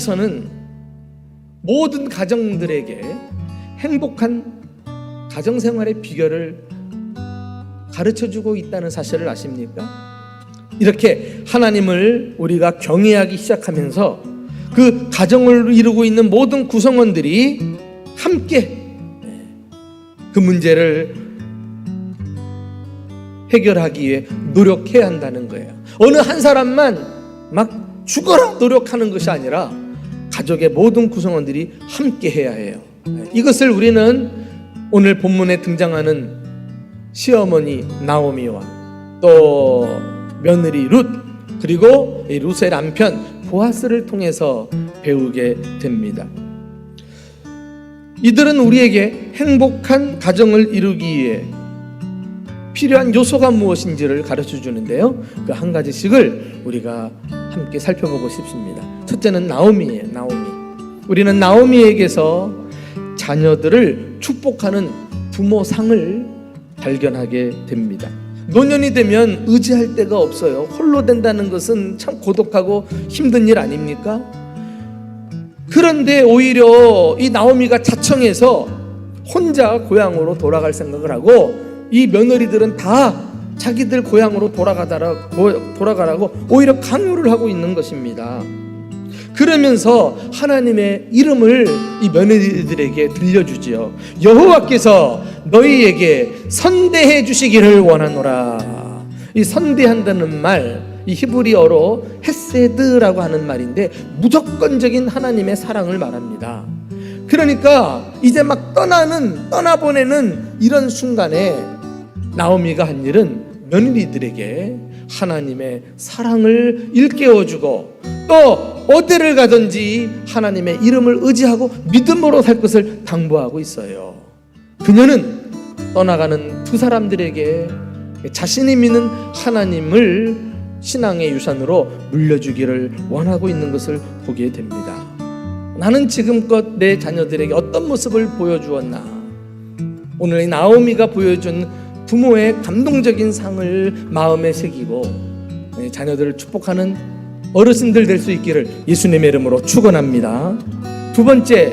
하나님께서는 모든 가정들에게 행복한 가정생활의 비결을 가르쳐주고 있다는 사실을 아십니까? 이렇게 하나님을 우리가 경외하기 시작하면서 그 가정을 이루고 있는 모든 구성원들이 함께 그 문제를 해결하기 위해 노력해야 한다는 거예요. 어느 한 사람만 막 죽어라 노력하는 것이 아니라 가족의 모든 구성원들이 함께 해야 해요. 이것을 우리는 오늘 본문에 등장하는 시어머니 나오미와 또 며느리 룻, 그리고 이 룻의 남편 보아스를 통해서 배우게 됩니다. 이들은 우리에게 행복한 가정을 이루기 위해 필요한 요소가 무엇인지를 가르쳐 주는데요, 그 한 가지씩을 우리가 함께 살펴보고 싶습니다. 첫째는 나오미예요. 나오미. 우리는 나오미에게서 자녀들을 축복하는 부모상을 발견하게 됩니다. 노년이 되면 의지할 데가 없어요. 홀로 된다는 것은 참 고독하고 힘든 일 아닙니까? 그런데 오히려 이 나오미가 자청해서 혼자 고향으로 돌아갈 생각을 하고, 이 며느리들은 다 자기들 고향으로 돌아가라고 오히려 강요를 하고 있는 것입니다. 그러면서 하나님의 이름을 이 며느리들에게 들려주지요. 여호와께서 너희에게 선대해 주시기를 원하노라. 이 선대한다는 말, 이 히브리어로 헤세드라고 하는 말인데 무조건적인 하나님의 사랑을 말합니다. 그러니까 이제 막 떠나보내는 이런 순간에 나오미가 한 일은 며느리들에게 하나님의 사랑을 일깨워주고, 또 어디를 가든지 하나님의 이름을 의지하고 믿음으로 살 것을 당부하고 있어요. 그녀는 떠나가는 두 사람들에게 자신이 믿는 하나님을 신앙의 유산으로 물려주기를 원하고 있는 것을 보게 됩니다. 나는 지금껏 내 자녀들에게 어떤 모습을 보여주었나? 오늘 이 나오미가 보여준 부모의 감동적인 상을 마음에 새기고 자녀들을 축복하는 어르신들 될 수 있기를 예수님의 이름으로 축원합니다. 두 번째,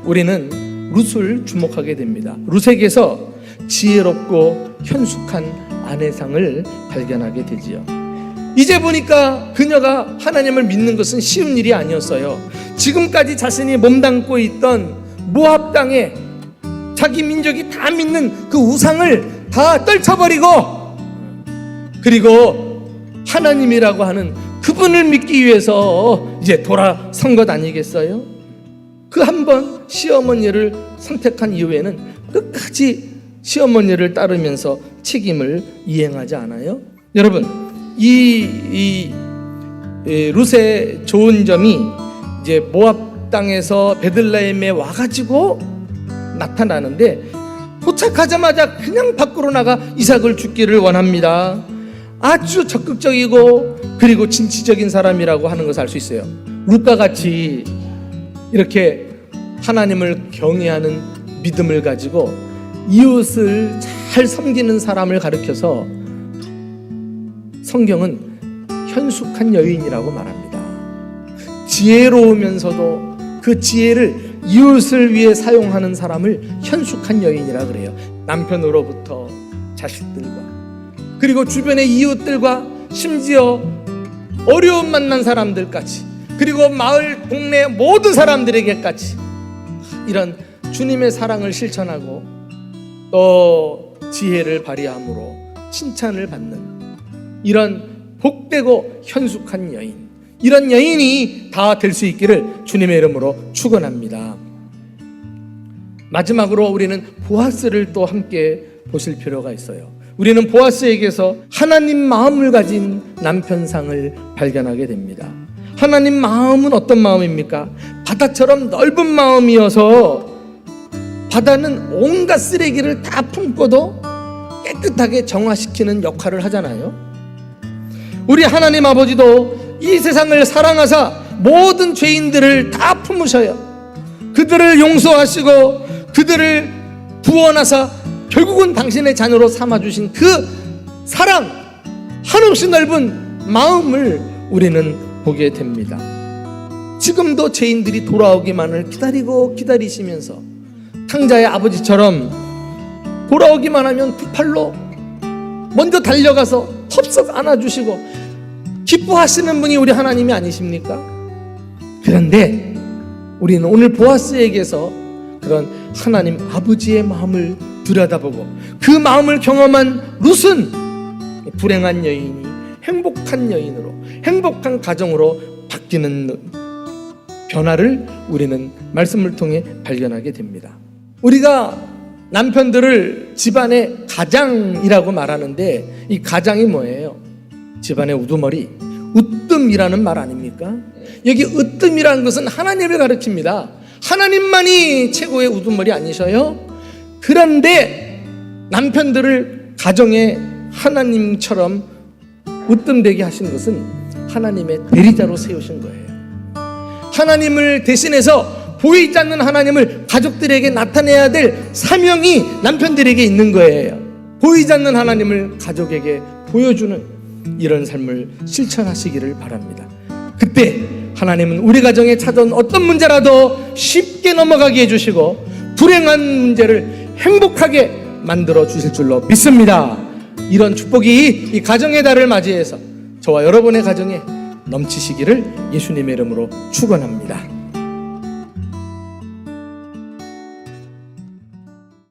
우리는 룻을 주목하게 됩니다. 룻에게서 지혜롭고 현숙한 아내상을 발견하게 되지요. 이제 보니까 그녀가 하나님을 믿는 것은 쉬운 일이 아니었어요. 지금까지 자신이 몸담고 있던 모압 땅에 자기 민족이 다 믿는 그 우상을 다 떨쳐버리고, 그리고 하나님이라고 하는 그분을 믿기 위해서 이제 돌아선 것 아니겠어요? 그 한 번 시어머니를 선택한 이후에는 끝까지 시어머니를 따르면서 책임을 이행하지 않아요? 여러분, 이 룻의 좋은 점이 이제 모압 땅에서 베들레헴에 와가지고 나타나는데, 도착하자마자 그냥 밖으로 나가 이삭을 죽기를 원합니다. 아주 적극적이고 그리고 진취적인 사람이라고 하는 것을 알 수 있어요. 룻과 같이 이렇게 하나님을 경외하는 믿음을 가지고 이웃을 잘 섬기는 사람을 가르쳐서 성경은 현숙한 여인이라고 말합니다. 지혜로우면서도 그 지혜를 이웃을 위해 사용하는 사람을 현숙한 여인이라 그래요. 남편으로부터 자식들과 그리고 주변의 이웃들과 심지어 어려움 만난 사람들까지, 그리고 마을 동네 모든 사람들에게까지 이런 주님의 사랑을 실천하고 또 지혜를 발휘함으로 칭찬을 받는 이런 복되고 현숙한 여인, 이런 여인이 다 될 수 있기를 주님의 이름으로 축원합니다. 마지막으로 우리는 보아스를 또 함께 보실 필요가 있어요. 우리는 보아스에게서 하나님 마음을 가진 남편상을 발견하게 됩니다. 하나님 마음은 어떤 마음입니까? 바다처럼 넓은 마음이어서 바다는 온갖 쓰레기를 다 품고도 깨끗하게 정화시키는 역할을 하잖아요. 우리 하나님 아버지도 이 세상을 사랑하사 모든 죄인들을 다 품으셔요. 그들을 용서하시고 그들을 구원하사 결국은 당신의 자녀로 삼아주신 그 사랑, 한없이 넓은 마음을 우리는 보게 됩니다. 지금도 죄인들이 돌아오기만을 기다리시면서 탕자의 아버지처럼 돌아오기만 하면 두 팔로 먼저 달려가서 덥석 안아주시고 기뻐하시는 분이 우리 하나님이 아니십니까? 그런데 우리는 오늘 보아스에게서 그런 하나님 아버지의 마음을 들여다보고 그 마음을 경험한 룻은 불행한 여인이 행복한 여인으로, 행복한 가정으로 바뀌는 변화를 우리는 말씀을 통해 발견하게 됩니다. 우리가 남편들을 집안의 가장이라고 말하는데 이 가장이 뭐예요? 집안의 우두머리, 으뜸이라는 말 아닙니까? 여기 으뜸이라는 것은 하나님을 가르칩니다. 하나님만이 최고의 우두머리 아니셔요? 그런데 남편들을 가정의 하나님처럼 으뜸되게 하신 것은 하나님의 대리자로 세우신 거예요. 하나님을 대신해서 보이지 않는 하나님을 가족들에게 나타내야 될 사명이 남편들에게 있는 거예요. 보이지 않는 하나님을 가족에게 보여주는 이런 삶을 실천하시기를 바랍니다. 그때 하나님은 우리 가정에 찾아온 어떤 문제라도 쉽게 넘어가게 해주시고 불행한 문제를 행복하게 만들어 주실 줄로 믿습니다. 이런 축복이 이 가정의 달을 맞이해서 저와 여러분의 가정에 넘치시기를 예수님의 이름으로 축원합니다.